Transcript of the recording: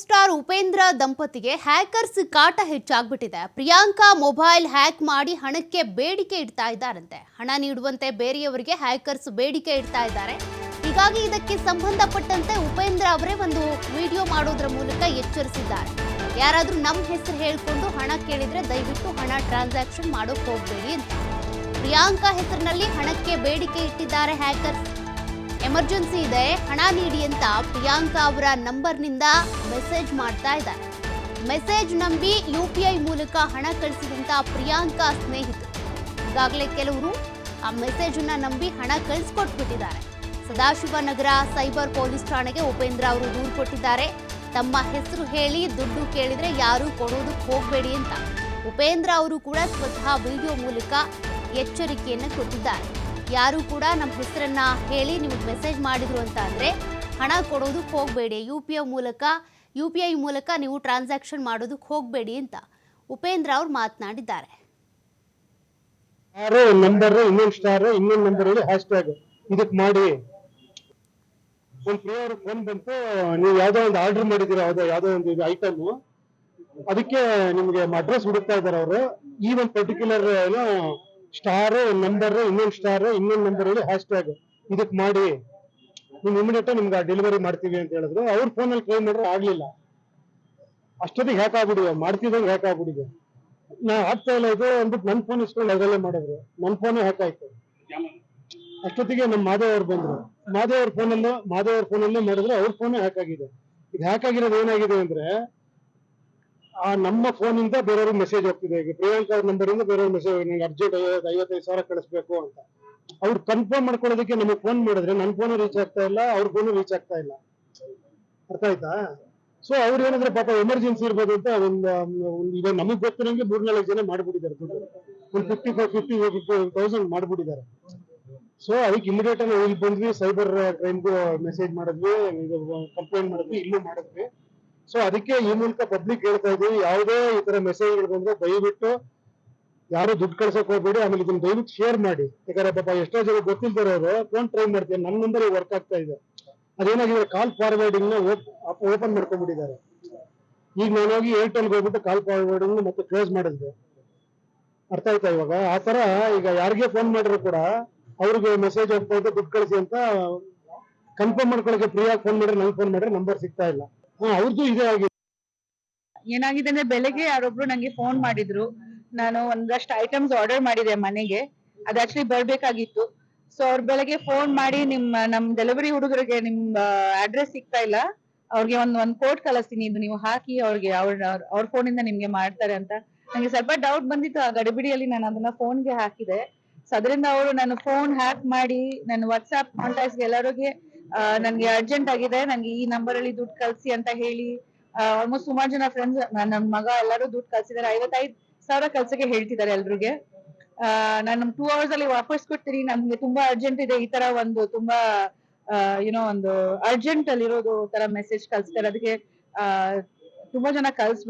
Star Upendra ದಂಪತಿಗೆ hackers ಕಾಟ ಹೆಚ್ಚಾಗ್ಬಿಟ್ಟಿದೆ. Priyanka mobile hack ಮಾಡಿ ಹಣಕ್ಕೆ ಬೇಡಿಕೆ ಇಡ್ತಾ ಇದ್ದಾರಂತೆ. ಹಣ ನೀಡುವಂತೆ ಬೇರೆಯವರಿಗೆ ಹ್ಯಾಕರ್ಸ್ ಬೇಡಿಕೆ ಇಡ್ತಾ ಇದ್ದಾರೆ. ಹೀಗಾಗಿ ಇದಕ್ಕೆ ಸಂಬಂಧಪಟ್ಟಂತೆ ಉಪೇಂದ್ರ ಅವರೇ ಒಂದು ವಿಡಿಯೋ ಮಾಡೋದ್ರ ಮೂಲಕ ಎಚ್ಚರಿಸಿದ್ದಾರೆ. ಯಾರಾದ್ರೂ ನಮ್ಮ ಹೆಸರು ಹೇಳ್ಕೊಂಡು ಹಣ ಕೇಳಿದ್ರೆ ದಯವಿಟ್ಟು ಹಣ ಟ್ರಾನ್ಸಾಕ್ಷನ್ ಮಾಡೋಕೆ ಹೋಗಬೇಡಿ ಅಂತ. ಪ್ರಿಯಾಂಕಾ ಹೆಸರಿನಲ್ಲಿ ಹಣಕ್ಕೆ ಬೇಡಿಕೆ ಇಟ್ಟಿದ್ದಾರೆ ಹ್ಯಾಕರ್ಸ್. ಎಮರ್ಜೆನ್ಸಿ ಇದೆ, ಹಣ ನೀಡಿ ಅಂತ ಪ್ರಿಯಾಂಕಾ ಅವರ ನಂಬರ್ನಿಂದ ಮೆಸೇಜ್ ಮಾಡ್ತಾ ಇದ್ದಾರೆ. ಮೆಸೇಜ್ ನಂಬಿ UPI ಮೂಲಕ ಹಣ ಕಳಿಸಿದಂತ ಪ್ರಿಯಾಂಕಾ ಸ್ನೇಹಿತರು ಈಗಾಗಲೇ ಕೆಲವರು ಆ ಮೆಸೇಜ್ ಅನ್ನ ನಂಬಿ ಹಣ ಕಳಿಸ್ಕೊಟ್ಬಿಟ್ಟಿದ್ದಾರೆ. ಸದಾಶಿವನಗರ ಸೈಬರ್ ಪೊಲೀಸ್ ಠಾಣೆಗೆ ಉಪೇಂದ್ರ ಅವರು ದೂರು ಕೊಟ್ಟಿದ್ದಾರೆ. ತಮ್ಮ ಹೆಸರು ಹೇಳಿ ದುಡ್ಡು ಕೇಳಿದ್ರೆ ಯಾರು ಕೊಡೋದಕ್ಕೆ ಹೋಗಬೇಡಿ ಅಂತ ಉಪೇಂದ್ರ ಅವರು ಕೂಡ ಸ್ವತಃ ವಿಡಿಯೋ ಮೂಲಕ ಎಚ್ಚರಿಕೆಯನ್ನು ಕೊಟ್ಟಿದ್ದಾರೆ. ಯಾರು ಕೂಡ ನಮ್ಮ ಹೆಸರನ್ನ ಹೇಳಿ ನಿಮಗೆ ಮೆಸೇಜ್ ಮಾಡಿದ್ರು ಅಂತ ಅಂದ್ರೆ ಹಣ ಕೊಡೋದಕ್ಕೆ ಹೋಗಬೇಡಿ, UPI ಮೂಲಕ ನೀವು ಟ್ರಾನ್ಸಾಕ್ಷನ್ ಮಾಡೋದಕ್ಕೆ ಹೋಗಬೇಡಿ ಅಂತ ಉಪೇಂದ್ರ ಅವರು ಮಾತನಾಡಿದ್ದಾರೆ. ನಂಬರ್ ಇನ್ನೊಂದು ನಂಬರ್ ಹ್ಯಾಶ್ಟ್ಯಾಗ್ ಇದಕ್ಕೆ ಮಾಡಿ. ಒಂದು ಫ್ರೀ ಅವ್ರಿಗೆ ಫೋನ್ ಬಂತು, ನೀವು ಯಾವ್ದೋ ಒಂದು ಆರ್ಡರ್ ಮಾಡಿದ್ದೀರಾ, ಯಾವ್ದೋ ಒಂದು ಐಟಮ್, ಅದಕ್ಕೆ ನಿಮ್ಗೆ ಅಡ್ರೆಸ್ ಹುಡುಕ್ತಾ ಇದಾರೆ ಅವರು. ಈ ಒಂದು ಪರ್ಟಿಕ್ಯುಲರ್ ಸ್ಟಾರ್ ನಂಬರ್ ಇನ್ನೊಂದು ನಂಬರ್ ಹ್ಯಾಶ್ಟ್ಯಾಗ್ ಇದಕ್ಕೆ ಮಾಡಿ, ನೀವು ಇಮಿಡಿಯೇಟ್ ನಿಮ್ಗೆ ಡೆಲಿವರಿ ಮಾಡ್ತೀವಿ ಅಂತ ಹೇಳಿದ್ರು. ಅವ್ರ ಫೋನಲ್ಲಿ ಟ್ರೈ ಮಾಡಿದ್ರೆ ಆಗ್ಲಿಲ್ಲ. ಅಷ್ಟೊತ್ತಿಗೆ ಹ್ಯಾಕ್ ಆಗ್ಬಿಟ್ಟಿದೆ, ಮಾಡ್ತಿದ್ದಂಗೆ ಹ್ಯಾಕ್ ಆಗ್ಬಿಟ್ಟಿದೆ. ನಾ ಆಗ್ತಾ ಇಲ್ಲ ಇದು ಅಂದ್ಬಿಟ್ಟು ನನ್ನ ಫೋನ್ ಇಸ್ಕೊಂಡು ಅದರಲ್ಲೇ ಮಾಡಿದ್ರು. ನನ್ನ ಫೋನೇ ಹ್ಯಾಕ್ ಆಯ್ತು. ಅಷ್ಟೊತ್ತಿಗೆ ನಮ್ಮ ಮಾಧವ್ ಅವ್ರು ಬಂದ್ರು. ಮಾಧವ್ ಅವ್ರ ಫೋನಲ್ಲೇ ಮಾಡಿದ್ರೆ ಅವ್ರ ಫೋನೇ ಹ್ಯಾಕ್ ಆಗಿದೆ. ಇದು ಹ್ಯಾಕ್ ಆಗಿರೋದು ಏನಾಗಿದೆ ಅಂದ್ರೆ, ಆ ನಮ್ಮ ಫೋನ್ ಇಂದ ಬೇರೆಯವ್ರಿಗೆ ಮೆಸೇಜ್ ಹೋಗ್ತಿದೆ. ಈಗ ಪ್ರಿಯಾಂಕಾ ಅವ್ರ ನಂಬರ್ ಇಂದ ಬೇರೆಯವ್ರ ಮೆಸೇಜ್, ನಂಗೆ ಅರ್ಜೆಂಟ್ 55,000 ಕಳಿಸ್ಬೇಕು ಅಂತ. ಅವ್ರು ಕನ್ಫರ್ಮ್ ಮಾಡ್ಕೊಳ್ಳೋದಕ್ಕೆ ನಮಗೆ ಫೋನ್ ಮಾಡಿದ್ರೆ ನನ್ನ ಫೋನ್ ರೀಚ್ ಆಗ್ತಾ ಇಲ್ಲ, ಅವ್ರ ಫೋನ್ ರೀಚ್ ಆಗ್ತಾ ಇಲ್ಲ. ಅರ್ಥ ಆಯ್ತಾ? ಸೊ ಅವ್ರು ಏನಾದ್ರೆ ಪಾಪ ಎಮರ್ಜೆನ್ಸಿ ಇರ್ಬೋದು ಅಂತ ಈಗ ನಮಗ್ ಗೊತ್ತಿರಂಗೆ 3-4 ಜನ ಮಾಡ್ಬಿಟ್ಟಿದ್ದಾರೆ. ದುಡ್ಡು ಒಂದು 50,000 ಮಾಡ್ಬಿಟ್ಟಿದ್ದಾರೆ. ಸೊ ಅದಕ್ಕೆ ಇಮಿಡಿಯೇಟ್ ಆಗಿ ಇಲ್ಲಿ ಬಂದ್ವಿ, ಸೈಬರ್ ಕ್ರೈಮ್ಗೂ ಮೆಸೇಜ್ ಮಾಡಿದ್ವಿ, ಕಂಪ್ಲೇಂಟ್ ಮಾಡಿದ್ವಿ, ಇಲ್ಲೂ ಮಾಡಿದ್ವಿ. ಸೊ ಅದಕ್ಕೆ ಈ ಮೂಲಕ ಪಬ್ಲಿಕ್ ಹೇಳ್ತಾ ಇದೀವಿ, ಯಾವುದೇ ಈ ತರ ಮೆಸೇಜ್ಗಳು ಬಂದ್ರೆ ದಯವಿಟ್ಟು ಯಾರು ದುಡ್ಡು ಕಳ್ಸಕ್ ಹೋಗ್ಬೇಡಿ. ಆಮೇಲೆ ಇದನ್ನ ದಯವಿಟ್ಟು ಶೇರ್ ಮಾಡಿ. ಯಾಕಂದ್ರೆ ಪಾಪ ಎಷ್ಟೋ ಜನ ಗೊತ್ತಿಲ್ದಿರೋರು ಫೋನ್ ಟ್ರೈ ಮಾಡ್ತೀನಿ, ನನ್ನ ನಂಬರ್ ವರ್ಕ್ ಆಗ್ತಾ ಇದೆ. ಅದೇನಾಗಿದೆ, ಕಾಲ್ ಫಾರ್ವರ್ಡಿಂಗ್ ನ ಓಪನ್ ಮಾಡ್ಕೊಂಡ್ಬಿಟ್ಟಿದ್ದಾರೆ. ಈಗ ನಾನು ಹೋಗಿ ಏರ್ಟೆಲ್ಗೆ ಹೋಗ್ಬಿಟ್ಟು ಕಾಲ್ ಫಾರ್ವರ್ಡಿಂಗ್ ಮತ್ತೆ ಕ್ಲೋಸ್ ಮಾಡಿದ್ದೆ. ಅರ್ಥ ಆಯ್ತಾ? ಇವಾಗ ಆ ತರ ಈಗ ಯಾರಿಗೆ ಫೋನ್ ಮಾಡಿದ್ರು ಕೂಡ ಅವ್ರಿಗೆ ಮೆಸೇಜ್ ಹೋಗ್ತಾ ಇದೆ ದುಡ್ಡು ಕಳಿಸಿ ಅಂತ ಕನ್ಫರ್ಮ್ ಮಾಡ್ಕೊಳಕ್ಕೆ ಫ್ರೀಯಾಗಿ ಫೋನ್ ಮಾಡಿದ್ರೆ, ನಂಗೆ ಫೋನ್ ಮಾಡಿದ್ರೆ ನಂಬರ್ ಸಿಗ್ತಾ ಇಲ್ಲ. ಅವ್ರದ್ದು ಇದೇ ಆಗಿದೆ. ಏನಾಗಿದೆ ಅಂದ್ರೆ, ಬೆಳಗ್ಗೆ ಯಾರೊಬ್ರು ನಂಗೆ ಫೋನ್ ಮಾಡಿದ್ರು. ನಾನು ಒಂದಷ್ಟು ಐಟಮ್ಸ್ ಆರ್ಡರ್ ಮಾಡಿದೆ ಮನೆಗೆ, ಅದು ಆಕ್ಚುಲಿ ಬರ್ಬೇಕಾಗಿತ್ತು. ಸೊ ಅವ್ರು ಬೆಳಗ್ಗೆ ಫೋನ್ ಮಾಡಿ, ನಮ್ ಡೆಲಿವರಿ ಹುಡುಗರಿಗೆ ನಿಮ್ ಅಡ್ರೆಸ್ ಸಿಗ್ತಾ ಇಲ್ಲ, ಅವ್ರಿಗೆ ಒಂದ್ ಕೋಡ್ ಕಳಿಸ್ತೀನಿ, ಇದು ನೀವು ಹಾಕಿ ಅವ್ರಿಗೆ ಅವ್ರ ಫೋನ್ ಇಂದ ನಿಮ್ಗೆ ಮಾಡ್ತಾರೆ ಅಂತ. ನಂಗೆ ಸ್ವಲ್ಪ ಡೌಟ್ ಬಂದಿತ್ತು, ಆ ಗಡಿಬಿಡಿಯಲ್ಲಿ ನಾನು ಅದನ್ನ ಫೋನ್ಗೆ ಹಾಕಿದೆ. ಸೊ ಅದರಿಂದ ಅವರು ನನ್ನ ಫೋನ್ ಹ್ಯಾಕ್ ಮಾಡಿ ನನ್ನ ವಾಟ್ಸ್ಆಪ್ ಕಾಂಟ್ಯಾಕ್ಟ್ಸ್ ಎಲ್ಲರಿಗೆ ನನ್ಗೆ ಅರ್ಜೆಂಟ್ ಆಗಿದೆ, ನನ್ಗೆ ಈ ನಂಬರ್ ಅಲ್ಲಿ ದುಡ್ಡು ಕಳ್ಸಿ ಅಂತ ಹೇಳಿ ಆಲ್ಮೋಸ್ಟ್ ಸುಮಾರು ಜನ ಫ್ರೆಂಡ್ಸ್, ನನ್ನ ಮಗ ಎಲ್ಲರೂ ದುಡ್ಡು ಕಳ್ಸಿದ್ದಾರೆ. 55,000 ಕಳ್ಸಕ್ಕೆ ಹೇಳ್ತಿದ್ದಾರೆ ಎಲ್ರಿಗೆ. ನಾನು 2 hours ಅಲ್ಲಿ ವಾಪಸ್ ಕೊಡ್ತೀನಿ, ನಮ್ಗೆ ತುಂಬಾ ಅರ್ಜೆಂಟ್ ಇದೆ, ಈ ತರ ಒಂದು ತುಂಬಾ ಒಂದು ಅರ್ಜೆಂಟ್ ಅಲ್ಲಿ ಇರೋದು ತರ ಮೆಸೇಜ್ ಕಳ್ಸಿದ್ದಾರೆ. ಅದಕ್ಕೆ ತುಂಬಾ ಜನ ಕಳ್ಸ್ಬಿಟ್ಟು